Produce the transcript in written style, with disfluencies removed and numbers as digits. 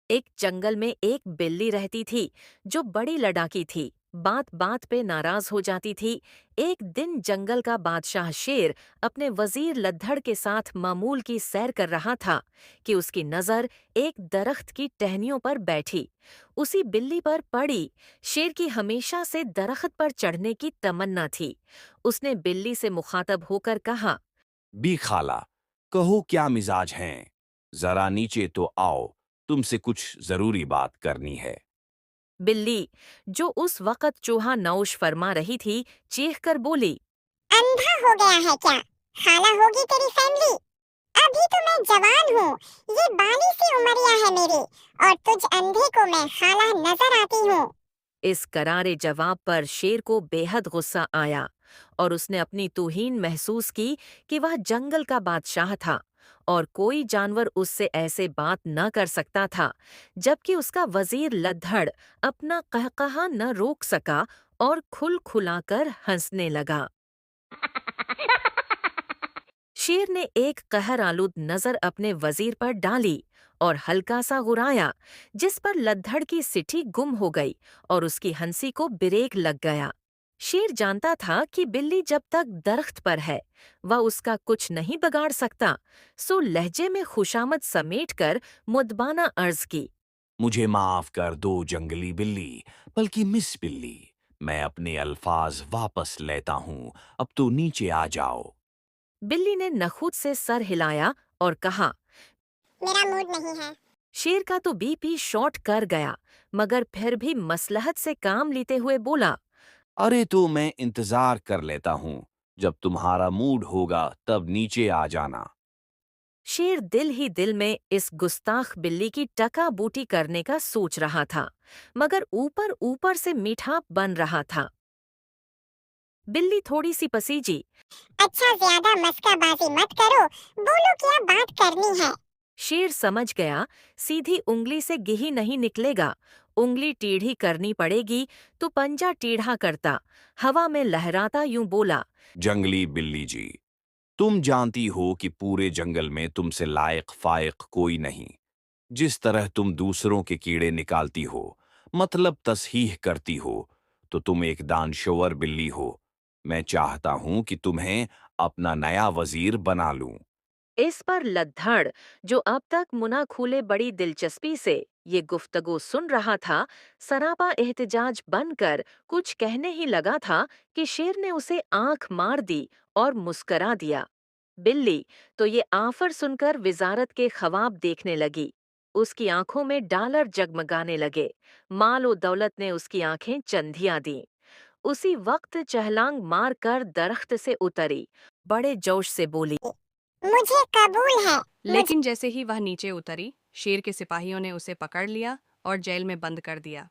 एक जंगल में एक बिल्ली रहती थी जो बड़ी लड़ाकी थी। बात बात पे नाराज हो जाती थी। एक दिन जंगल का बादशाह शेर अपने वजीर लद्दड़ के साथ मामूल की सैर कर रहा था कि उसकी नजर एक दरख्त की टहनियों पर बैठी उसी बिल्ली पर पड़ी। शेर की हमेशा से दरख्त पर चढ़ने की तमन्ना थी। उसने बिल्ली से मुखातब होकर कहा, बी खाला, कहो क्या मिजाज हैं? जरा नीचे तो आओ, तुमसे कुछ जरूरी बात करनी है। बिल्ली, जो उस वक़्त चूहा नौश फरमा रही थी, चीख कर बोली, अंधा हो गया है क्या? खाला होगी तेरी फैमिली। अभी तो मैं जवान हूँ, ये बाली सी उमरिया है मेरी, और तुझ अंधे को मैं खाला नजर आती हूँ। इस करारे जवाब पर शेर को बेहद गुस्सा आया और उसने अपनी तौहीन महसूस की कि वह जंगल का बादशाह था और कोई जानवर उससे ऐसे बात न कर सकता था। जबकि उसका वजीर लद्दड़ अपना कहकहा न रोक सका और खुल खुलाकर हंसने लगा। शेर ने एक कहर आलूद नजर अपने वजीर पर डाली और हल्का सा गुराया, जिस पर लद्दड़ की सिठी गुम हो गई और उसकी हंसी को ब्रेक लग गया। शेर जानता था कि बिल्ली जब तक दरख्त पर है वह उसका कुछ नहीं बिगाड़ सकता, सो लहजे में खुशामद समेटकर मुदबाना अर्ज की, मुझे माफ कर दो जंगली बिल्ली, बल्कि मिस बिल्ली। मैं अपने अल्फाज वापस लेता हूँ, अब तो नीचे आ जाओ। बिल्ली ने नखुद से सर हिलाया और कहा। मेरा मूड नहीं है। शेर का तो बीपी शॉट कर गया, मगर फिर भी मसलहत से काम लेते हुए बोला, अरे तो मैं इंतजार कर लेता हूँ, जब तुम्हारा मूड होगा तब नीचे आ जाना। शेर दिल ही दिल में इस गुस्ताख बिल्ली की टका बूटी करने का सोच रहा था, मगर ऊपर ऊपर से मीठा बन रहा था। बिल्ली थोड़ी सी पसीजी। अच्छा, ज्यादा मस्काबाजी मत करो, बोलो क्या बात करनी है। शेर समझ गया, सीधी उंगली से घी नहीं निकलेगा, उंगली टेढ़ी करनी पड़ेगी। तो पंजा टेढ़ा करता हवा में लहराता यूं बोला, जंगली बिल्ली जी, तुम जानती हो कि पूरे जंगल में तुमसे लायक फायक कोई नहीं। जिस तरह तुम दूसरों के कीड़े निकालती हो, मतलब तस्हीह करती हो, तो तुम एक दानश्वर बिल्ली हो। मैं चाहता हूं कि तुम्हें अपना नया वजीर बना लूं। इस पर लद्दड़, जो अब तक मुना खूले बड़ी दिलचस्पी से ये गुफ्तगू सुन रहा था, सरापा एहतजाज बनकर कुछ कहने ही लगा था कि शेर ने उसे आंख मार दी और मुस्करा दिया। बिल्ली तो ये आफर सुनकर विजारत के ख्वाब देखने लगी। उसकी आंखों में डॉलर जगमगाने लगे। माल और दौलत ने उसकी आंखें चंधिया दी। उसी वक्त चहलांग मार कर दरख्त से उतरी, बड़े जोश से बोली, मुझे कबूल है। मुझे लेकिन जैसे ही वह नीचे उतरी, शेर के सिपाहियों ने उसे पकड़ लिया और जेल में बंद कर दिया।